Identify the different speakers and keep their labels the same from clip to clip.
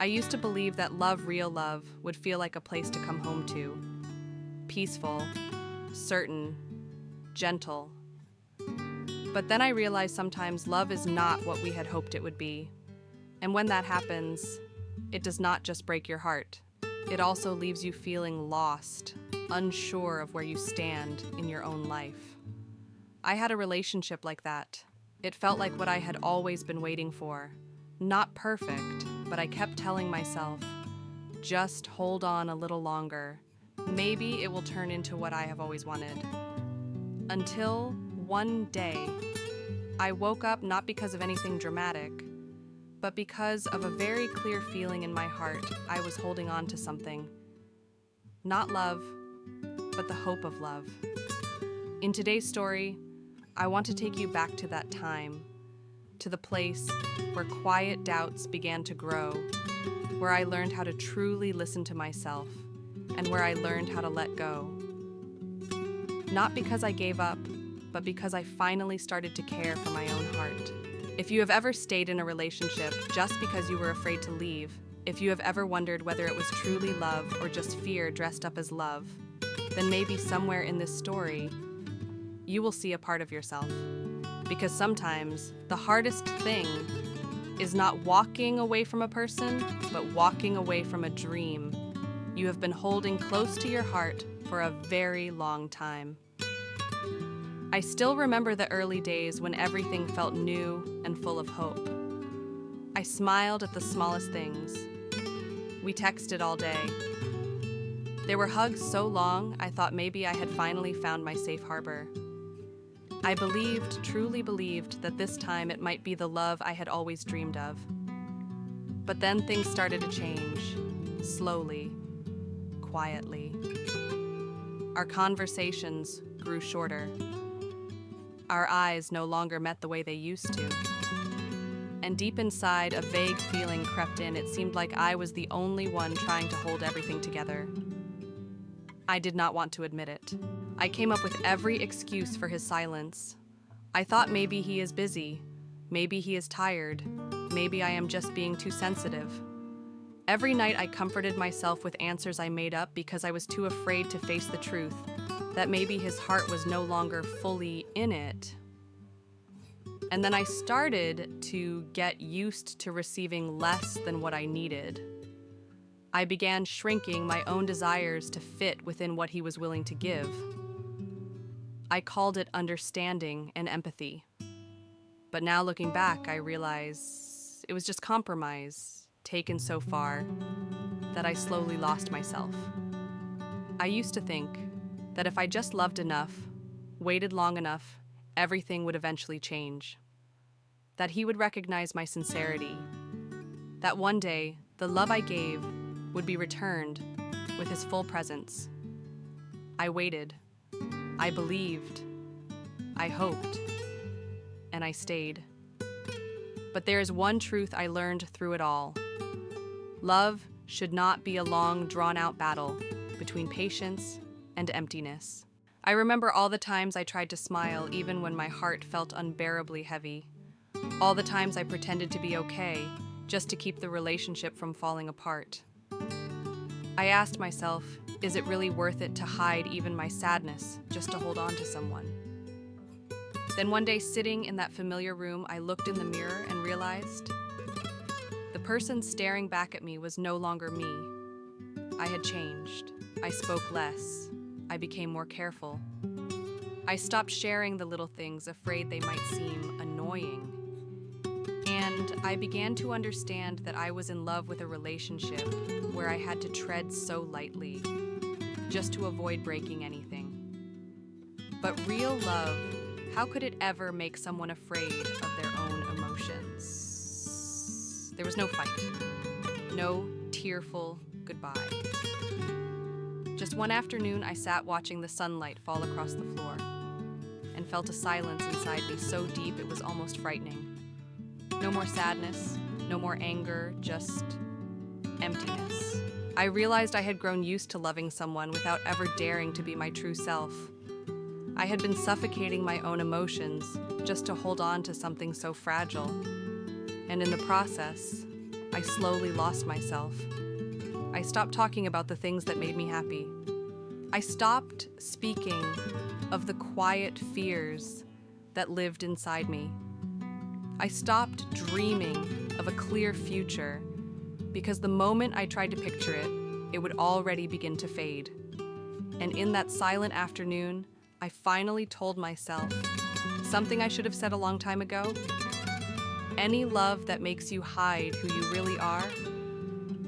Speaker 1: I used to believe that love, real love, would feel like a place to come home to. Peaceful, certain, gentle. But then I realized sometimes love is not what we had hoped it would be. And when that happens, it does not just break your heart. It also leaves you feeling lost, unsure of where you stand in your own life. I had a relationship like that. It felt like what I had always been waiting for. Not perfect, but I kept telling myself, just hold on a little longer. Maybe it will turn into what I have always wanted. Until one day, I woke up not because of anything dramatic, but because of a very clear feeling in my heart I was holding on to something. Not love, but the hope of love. In today's story, I want to take you back to that time, to the place where quiet doubts began to grow, where I learned how to truly listen to myself, and where I learned how to let go. Not because I gave up, but because I finally started to care for my own heart. If you have ever stayed in a relationship just because you were afraid to leave, if you have ever wondered whether it was truly love or just fear dressed up as love, then maybe somewhere in this story, you will see a part of yourself. Because sometimes the hardest thing is not walking away from a person, but walking away from a dream you have been holding close to your heart for a very long time. I still remember the early days when everything felt new and full of hope. I smiled at the smallest things. We texted all day. There were hugs so long, I thought maybe I had finally found my safe harbor. I truly believed, that this time it might be the love I had always dreamed of. But then things started to change, slowly, quietly. Our conversations grew shorter. Our eyes no longer met the way they used to. And deep inside, a vague feeling crept in. It seemed like I was the only one trying to hold everything together. I did not want to admit it. I came up with every excuse for his silence. I thought maybe he is busy. Maybe he is tired. Maybe I am just being too sensitive. Every night I comforted myself with answers I made up because I was too afraid to face the truth, that maybe his heart was no longer fully in it. And then I started to get used to receiving less than what I needed. I began shrinking my own desires to fit within what he was willing to give. I called it understanding and empathy. But now looking back, I realize it was just compromise, taken so far that I slowly lost myself. I used to think that if I just loved enough, waited long enough, everything would eventually change. That he would recognize my sincerity. That one day, the love I gave would be returned with his full presence. I waited. I believed. I hoped. And I stayed. But there is one truth I learned through it all. Love should not be a long, drawn-out battle between patience and emptiness. I remember all the times I tried to smile even when my heart felt unbearably heavy. All the times I pretended to be okay just to keep the relationship from falling apart. I asked myself, is it really worth it to hide even my sadness just to hold on to someone? Then one day, sitting in that familiar room, I looked in the mirror and realized the person staring back at me was no longer me. I had changed. I spoke less. I became more careful. I stopped sharing the little things, afraid they might seem annoying. And I began to understand that I was in love with a relationship where I had to tread so lightly, just to avoid breaking anything. But real love, how could it ever make someone afraid of their own emotions? There was no fight, no tearful goodbye. Just one afternoon, I sat watching the sunlight fall across the floor and felt a silence inside me so deep it was almost frightening. No more sadness, no more anger, just emptiness. I realized I had grown used to loving someone without ever daring to be my true self. I had been suffocating my own emotions just to hold on to something so fragile. And in the process, I slowly lost myself. I stopped talking about the things that made me happy. I stopped speaking of the quiet fears that lived inside me. I stopped dreaming of a clear future because the moment I tried to picture it, it would already begin to fade. And in that silent afternoon, I finally told myself something I should have said a long time ago. Any love that makes you hide who you really are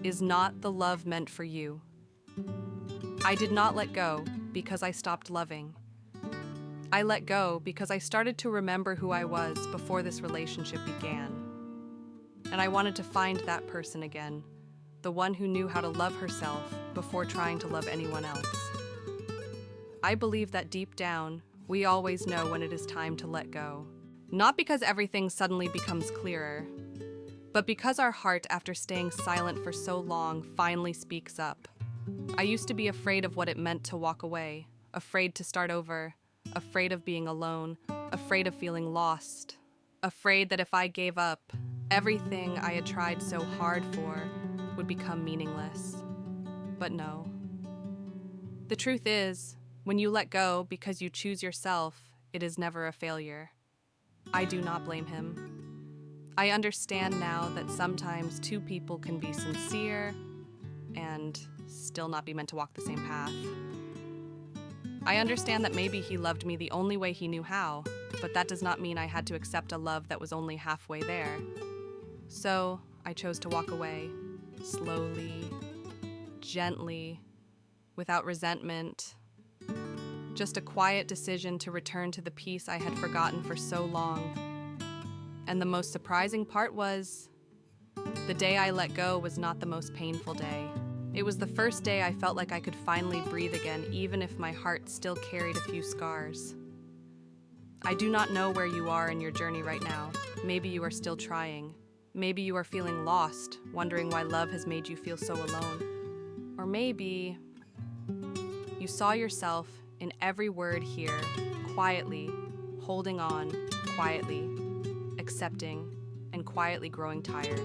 Speaker 1: is not the love meant for you. I did not let go because I stopped loving. I let go because I started to remember who I was before this relationship began. And I wanted to find that person again, the one who knew how to love herself before trying to love anyone else. I believe that deep down, we always know when it is time to let go. Not because everything suddenly becomes clearer, but because our heart, after staying silent for so long, finally speaks up. I used to be afraid of what it meant to walk away, afraid to start over, afraid of being alone, afraid of feeling lost, afraid that if I gave up, everything I had tried so hard for would become meaningless. But no. The truth is, when you let go because you choose yourself, it is never a failure. I do not blame him. I understand now that sometimes two people can be sincere and still not be meant to walk the same path. I understand that maybe he loved me the only way he knew how, but that does not mean I had to accept a love that was only halfway there. So I chose to walk away, slowly, gently, without resentment. Just a quiet decision to return to the peace I had forgotten for so long. And the most surprising part was, the day I let go was not the most painful day. It was the first day I felt like I could finally breathe again, even if my heart still carried a few scars. I do not know where you are in your journey right now. Maybe you are still trying. Maybe you are feeling lost, wondering why love has made you feel so alone. Or maybe you saw yourself in every word here, quietly, holding on, quietly, accepting, and quietly growing tired.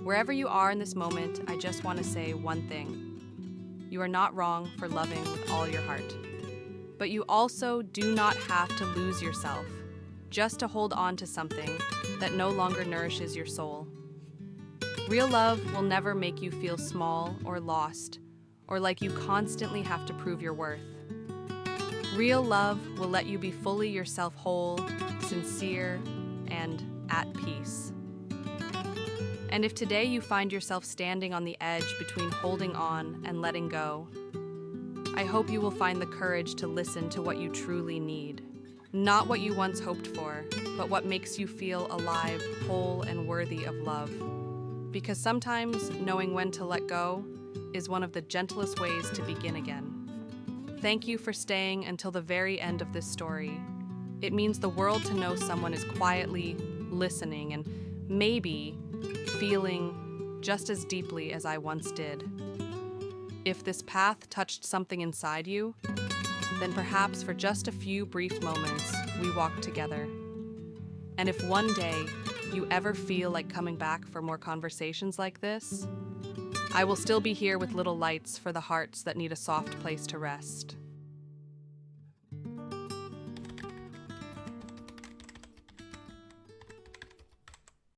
Speaker 1: Wherever you are in this moment, I just want to say one thing. You are not wrong for loving with all your heart. But you also do not have to lose yourself just to hold on to something that no longer nourishes your soul. Real love will never make you feel small or lost, or like you constantly have to prove your worth. Real love will let you be fully yourself, whole, sincere, and at peace. And if today you find yourself standing on the edge between holding on and letting go, I hope you will find the courage to listen to what you truly need. Not what you once hoped for, but what makes you feel alive, whole, and worthy of love. Because sometimes knowing when to let go is one of the gentlest ways to begin again. Thank you for staying until the very end of this story. It means the world to know someone is quietly listening and maybe feeling just as deeply as I once did. If this path touched something inside you, then perhaps for just a few brief moments, we walked together. And if one day you ever feel like coming back for more conversations like this, I will still be here with little lights for the hearts that need a soft place to rest.